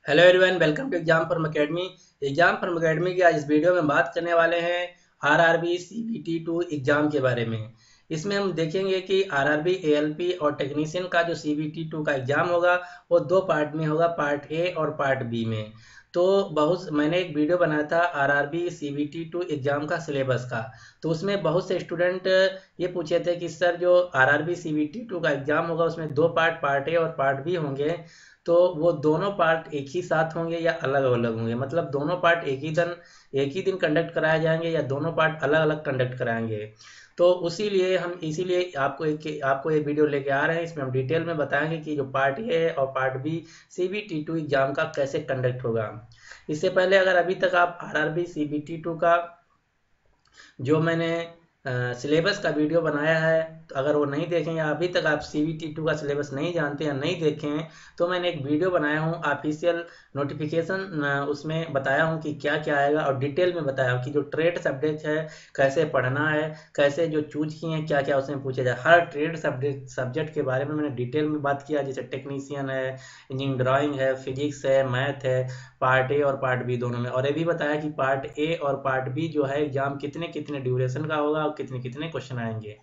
Hello everyone, welcome to exam form academy. Exam form academy की आज इस video में बात करने वाले हैं आरआरबी सीबीटी 2 एग्जाम के बारे में। इसमें हम देखेंगे कि आरआरबी एएलपी और टेक्नीशियन का जो सीबीटी 2 का एग्जाम होगा वो दो पार्ट में होगा, पार्ट ए और पार्ट बी में। तो मैंने एक वीडियो बनाया था आरआरबी सीबीटी 2 एग्जाम का सिलेबस का। तो उसमें बहुत से स्टूडेंट ये पूछे थे कि सर जो आरआरबी सीबीटी 2 का एग्जाम होगा उसमें दो पार्ट, पार्ट ए और पार्ट बी होंगे, तो वो दोनों पार्ट एक ही साथ होंगे या अलग अलग होंगे, मतलब दोनों पार्ट एक ही दिन कंडक्ट कराए जाएंगे या दोनों पार्ट अलग अलग कंडक्ट कराएंगे। तो इसीलिए आपको एक वीडियो लेके आ रहे हैं। इसमें हम डिटेल में बताएंगे कि जो पार्ट ए और पार्ट बी सीबीटी 2 एग्जाम का कैसे कंडक्ट होगा। इससे पहले अगर अभी तक आप आरआरबी सीबीटी 2 का जो मैंने सिलेबस का वीडियो बनाया है, तो अगर वो नहीं देखें या अभी तक आप सीबीटी 2 का सिलेबस नहीं जानते या नहीं देखें हैं, तो मैंने एक वीडियो बनाया हूँ ऑफिशियल नोटिफिकेशन, उसमें बताया हूँ कि क्या क्या आएगा और डिटेल में बताया हूँ कि जो ट्रेड सब्जेक्ट है कैसे पढ़ना है, कैसे जो चूज किए हैं क्या क्या उसमें पूछा जाए। हर ट्रेड सब्जेक्ट के बारे में मैंने डिटेल में बात किया, जैसे टेक्नीशियन है, इंजीनियरिंग ड्राइंग है, फिजिक्स है, मैथ है, पार्ट ए और पार्ट बी दोनों में। और ये भी बताया कि पार्ट ए और पार्ट बी जो है एग्जाम कितने कितने ड्यूरेशन का होगा और कितने कितने क्वेश्चन आएंगे।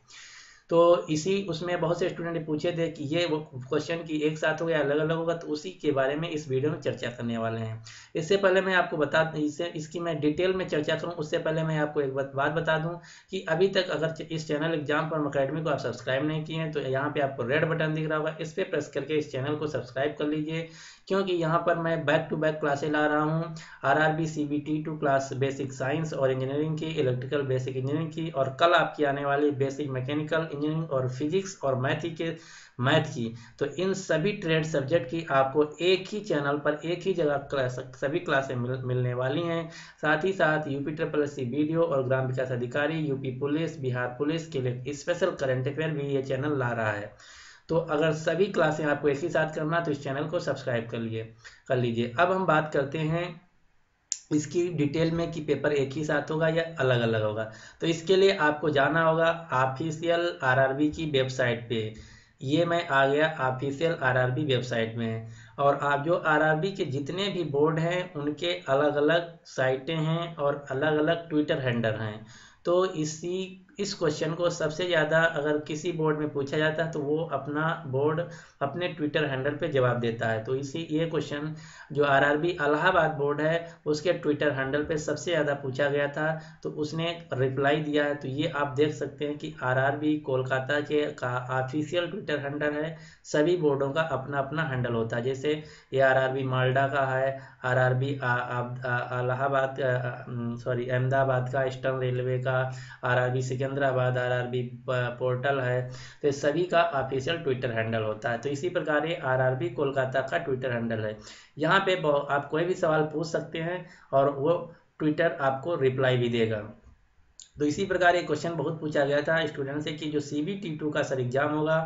तो इसी उसमें बहुत से स्टूडेंट ने पूछे थे कि ये वो क्वेश्चन की एक साथ होगा या अलग अलग होगा, तो उसी के बारे में इस वीडियो में चर्चा करने वाले हैं। इससे पहले मैं आपको इसकी मैं डिटेल में चर्चा करूं, उससे पहले मैं आपको एक बात बता दूं कि अभी तक अगर इस चैनल एग्जाम फॉर्म अकेडमी को आप सब्सक्राइब नहीं किए हैं तो यहाँ पे आपको रेड बटन दिख रहा होगा, इस पर प्रेस करके इस चैनल को सब्सक्राइब कर लीजिए, क्योंकि यहाँ पर मैं बैक टू बैक क्लासेस ला रहा हूँ। RRB CBT 2 class basic science और इंजीनियरिंग की, इलेक्ट्रिकल बेसिक इंजीनियरिंग की, और कल आपकी आने वाली बेसिक मैकेनिकल इंजीनियरिंग और फिजिक्स और मैथ की। तो इन सभी ट्रेड सब्जेक्ट की आपको एक ही चैनल पर एक ही जगह सभी क्लासें मिलने वाली हैं। साथ ही साथ UP triple S C video और ग्राम विकास अधिकारी, यूपी पुलिस, बिहार पुलिस के लिए स्पेशल करंट अफेयर भी ये चैनल ला रहा है। तो अगर सभी क्लासें आपको एक ही साथ करना तो इस चैनल को सब्सक्राइब कर लीजिए। अब हम बात करते हैं इसकी डिटेल में कि पेपर एक ही साथ होगा या अलग अलग होगा। तो इसके लिए आपको जाना होगा ऑफिशियल आरआरबी की वेबसाइट पे। ये मैं आ गया ऑफिशियल आरआरबी वेबसाइट में, और आप जो आरआरबी के जितने भी बोर्ड हैं उनके अलग अलग साइटें हैं और अलग अलग ट्विटर हैंडल हैं। तो इस क्वेश्चन को सबसे ज़्यादा अगर किसी बोर्ड में पूछा जाता है तो वो अपना बोर्ड अपने ट्विटर हैंडल पे जवाब देता है। तो ये क्वेश्चन जो आरआरबी इलाहाबाद बोर्ड है उसके ट्विटर हैंडल पे सबसे ज़्यादा पूछा गया था, तो उसने रिप्लाई दिया है। तो ये आप देख सकते हैं कि आरआरबी कोलकाता के का ऑफिशियल ट्विटर हैंडल है। सभी बोर्डों का अपना अपना हैंडल होता है, जैसे ये आरआरबी मालडा का है, आरआरबी इलाहाबाद, सॉरी अहमदाबाद का, ईस्टर्न रेलवे का, आरआरबी सिकंदराबाद, आरआरबी पोर्टल है। तो सभी का ऑफिशियल ट्विटर हैंडल होता है। तो इसी प्रकार ये आरआरबी कोलकाता का ट्विटर हैंडल है। यहाँ पे आप कोई भी सवाल पूछ सकते हैं और वो ट्विटर आपको रिप्लाई भी देगा। तो इसी प्रकार एक क्वेश्चन बहुत पूछा गया था स्टूडेंट से कि जो सीबीटी 2 का सर एग्जाम होगा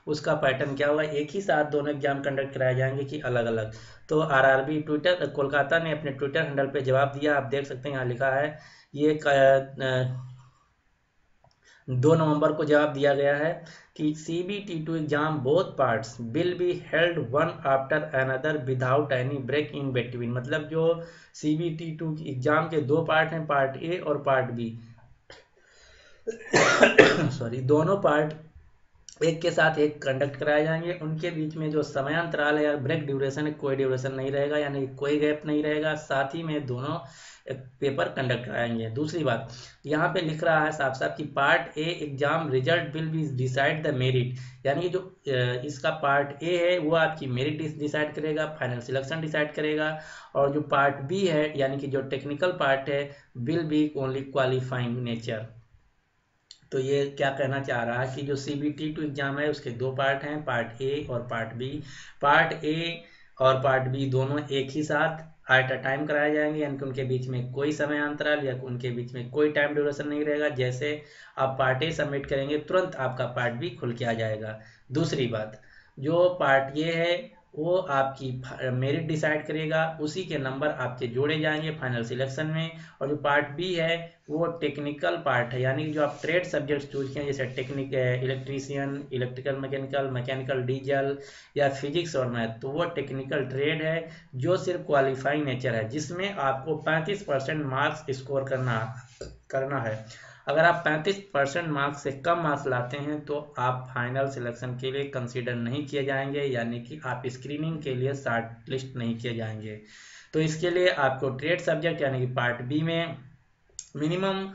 उसका पैटर्न क्या होगा, एक ही साथ दोनों एग्जाम कंडक्ट कराए जाएंगे कि अलग अलग। तो आरआरबी ट्विटर कोलकाता ने अपने ट्विटर हैंडल पे जवाब दिया, आप देख सकते हैं यहाँ लिखा है। ये 2 नवंबर को जवाब दिया गया है कि CBT2 exam both parts will be held one after another without any break in between. मतलब जो CBT2 एग्जाम के दो पार्ट हैं, पार्ट ए और पार्ट बी, सॉरी, दोनों पार्ट एक के साथ एक कंडक्ट कराए जाएंगे। उनके बीच में जो समय अंतराल है या ब्रेक ड्यूरेशन है, कोई ड्यूरेशन नहीं रहेगा, यानी कोई गैप नहीं रहेगा। साथ ही में दोनों पेपर कंडक्ट कराएंगे। दूसरी बात, यहाँ पे लिख रहा है साफ साफ कि part A exam result will be decide the merit, यानी जो इसका पार्ट ए है वो आपकी मेरिट डिसाइड करेगा, फाइनल सिलेक्शन डिसाइड करेगा। और जो पार्ट बी है यानी कि जो टेक्निकल पार्ट है, will be only qualifying nature. तो ये क्या कहना चाह रहा है कि जो CBT2 एग्जाम है उसके दो पार्ट हैं, पार्ट ए और पार्ट बी। पार्ट ए और पार्ट बी दोनों एक ही साथ एट अ टाइम कराए जाएंगे, यानी कि उनके बीच में कोई समय अंतराल या उनके बीच में कोई टाइम ड्यूरेशन नहीं रहेगा। जैसे आप पार्ट ए सबमिट करेंगे तुरंत आपका पार्ट बी खुल के आ जाएगा। दूसरी बात, जो पार्ट ए है वो आपकी मेरिट डिसाइड करेगा, उसी के नंबर आपके जोड़े जाएंगे फाइनल सिलेक्शन में। और जो पार्ट बी है वो टेक्निकल पार्ट है, यानी कि जो आप ट्रेड सब्जेक्ट चूज किए जैसे electrician, electrical mechanical, mechanical diesel या फिजिक्स और मैथ, तो वो टेक्निकल ट्रेड है जो सिर्फ क्वालिफाइंग नेचर है, जिसमें आपको 35% मार्क्स स्कोर करना है। अगर आप 35% मार्क्स से कम मार्क्स लाते हैं तो आप फाइनल सिलेक्शन के लिए कंसीडर नहीं किए जाएंगे, यानी कि आप स्क्रीनिंग के लिए शॉर्ट लिस्ट नहीं किए जाएंगे। तो इसके लिए आपको ट्रेड सब्जेक्ट यानी कि पार्ट बी में मिनिमम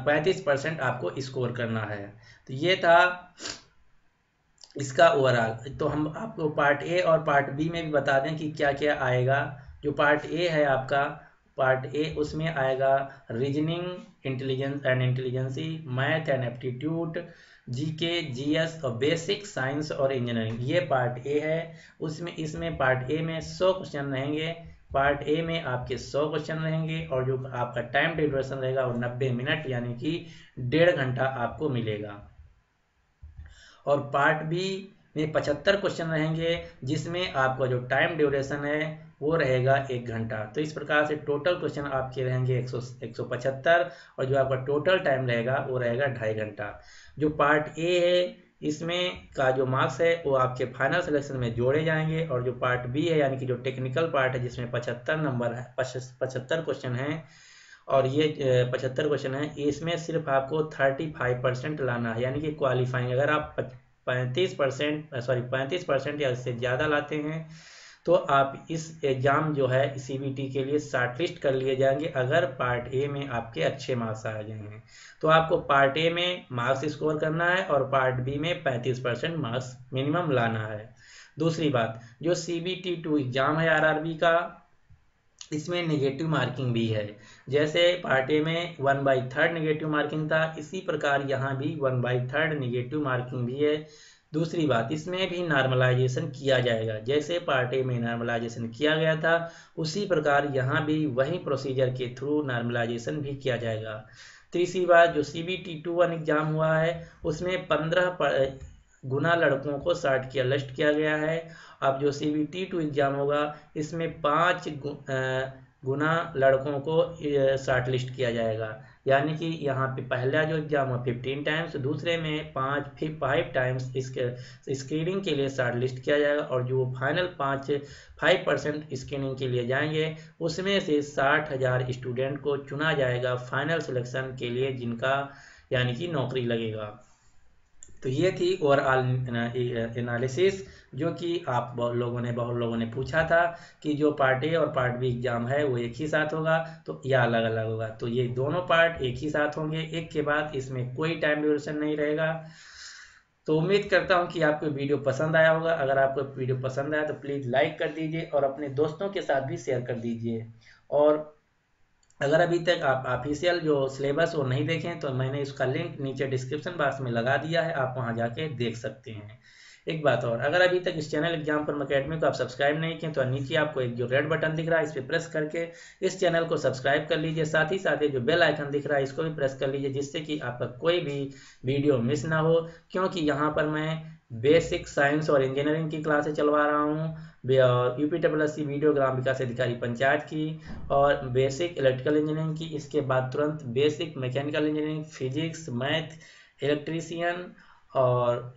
35% आपको स्कोर करना है। तो ये था इसका ओवरऑल। तो हम आपको पार्ट ए और पार्ट बी में भी बता दें कि क्या क्या आएगा। जो पार्ट ए है आपका, पार्ट ए उसमें आएगा reasoning intelligence and intelligence, math and aptitude, GK, GS और बेसिक साइंस और इंजीनियरिंग, ये पार्ट ए है। इसमें पार्ट ए में 100 क्वेश्चन रहेंगे। पार्ट ए में आपके 100 क्वेश्चन रहेंगे और जो आपका टाइम ड्यूरेशन रहेगा वो 90 मिनट यानी कि 1.5 घंटा आपको मिलेगा। और पार्ट बी में 75 क्वेश्चन रहेंगे, जिसमें आपका जो टाइम ड्यूरेशन है वो रहेगा 1 घंटा। तो इस प्रकार से टोटल क्वेश्चन आपके रहेंगे 175 और जो आपका टोटल टाइम रहेगा वो रहेगा 2.5 घंटा। जो पार्ट ए है इसमें का जो मार्क्स है वो आपके फाइनल सिलेक्शन में जोड़े जाएंगे। और जो पार्ट बी है यानी कि जो टेक्निकल पार्ट है जिसमें 75 नंबर है, 75 क्वेश्चन हैं और ये 75 क्वेश्चन है, इसमें सिर्फ आपको 35% लाना है, यानी कि क्वालिफाइंग। अगर आप 35% या इससे ज़्यादा लाते हैं तो आप इस एग्ज़ाम जो है सीबीटी के लिए शॉर्ट लिस्ट कर लिए जाएंगे, अगर पार्ट ए में आपके अच्छे मार्क्स आ गए हैं। तो आपको पार्ट ए में मार्क्स स्कोर करना है और पार्ट बी में 35% मार्क्स मिनिमम लाना है। दूसरी बात, जो सीबीटी 2 एग्ज़ाम है आरआरबी का, इसमें नेगेटिव मार्किंग भी है। जैसे पार्ट ए में 1/3 नेगेटिव मार्किंग था, इसी प्रकार यहाँ भी 1/3 नेगेटिव मार्किंग भी है। दूसरी बात, इसमें भी नॉर्मलाइजेशन किया जाएगा, जैसे पार्ट ए में नॉर्मलाइजेशन किया गया था उसी प्रकार यहाँ भी वही प्रोसीजर के थ्रू नॉर्मलाइजेशन भी किया जाएगा। तीसरी बात, जो CBT 2-1 एग्जाम हुआ है उसमें 15 गुना लड़कों को लिस्ट किया गया है। अब जो CBT 2 एग्जाम होगा इसमें 5 गुना लड़कों को शॉर्ट लिस्ट किया जाएगा, यानी कि यहाँ पे पहला जो एग्जाम है 15 टाइम्स, दूसरे में 5 टाइम्स स्क्रीनिंग के लिए शॉर्ट लिस्ट किया जाएगा। और जो फाइनल 5% स्क्रीनिंग के लिए जाएंगे उसमें से 60,000 स्टूडेंट को चुना जाएगा फाइनल सिलेक्शन के लिए, जिनका यानी कि नौकरी लगेगा। तो ये थी ओवरऑल एनालिसिस, जो कि बहुत लोगों ने पूछा था कि जो पार्ट ए और पार्ट बी एग्जाम है वो एक ही साथ होगा तो या अलग अलग होगा। तो ये दोनों पार्ट एक ही साथ होंगे, एक के बाद इसमें कोई टाइम ड्यूरेशन नहीं रहेगा। तो उम्मीद करता हूँ कि आपको वीडियो पसंद आया होगा। अगर आपको वीडियो पसंद आया तो प्लीज़ लाइक कर दीजिए और अपने दोस्तों के साथ भी शेयर कर दीजिए। और अगर अभी तक आप ऑफिशियल जो सिलेबस वो नहीं देखें तो मैंने इसका लिंक नीचे डिस्क्रिप्शन बॉक्स में लगा दिया है, आप वहां जाके देख सकते हैं। एक बात और, अगर अभी तक इस चैनल एग्जाम्पल अकेडमी को आप सब्सक्राइब नहीं किए तो नीचे आपको एक जो रेड बटन दिख रहा है इस पर प्रेस करके इस चैनल को सब्सक्राइब कर लीजिए। साथ ही साथ जो बेल आइकन दिख रहा है इसको भी प्रेस कर लीजिए, जिससे कि आपका कोई भी वीडियो मिस ना हो। क्योंकि यहाँ पर मैं बेसिक साइंस और इंजीनियरिंग की क्लासें चलवा रहा हूँ, UPSSC वीडियो ग्राम विकास अधिकारी पंचायत की, और बेसिक इलेक्ट्रिकल इंजीनियरिंग की। इसके बाद तुरंत basic mechanical engineering, physics, math, electrician और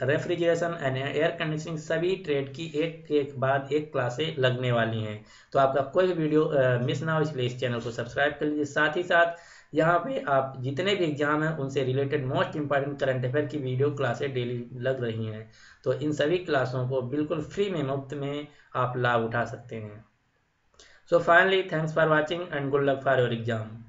रेफ्रिजरेशन एंड एयर कंडीशनिंग, सभी ट्रेड की एक के बाद एक क्लासें लगने वाली हैं। तो आपका कोई भी वीडियो मिस ना हो, इसलिए इस चैनल को सब्सक्राइब कर लीजिए। साथ ही साथ यहाँ पे आप जितने भी एग्जाम हैं उनसे related most important current affair की वीडियो क्लासें डेली लग रही हैं, तो इन सभी क्लासों को बिल्कुल फ्री में, मुफ्त में आप लाभ उठा सकते हैं। So finally, thanks for watching and good luck for your exam.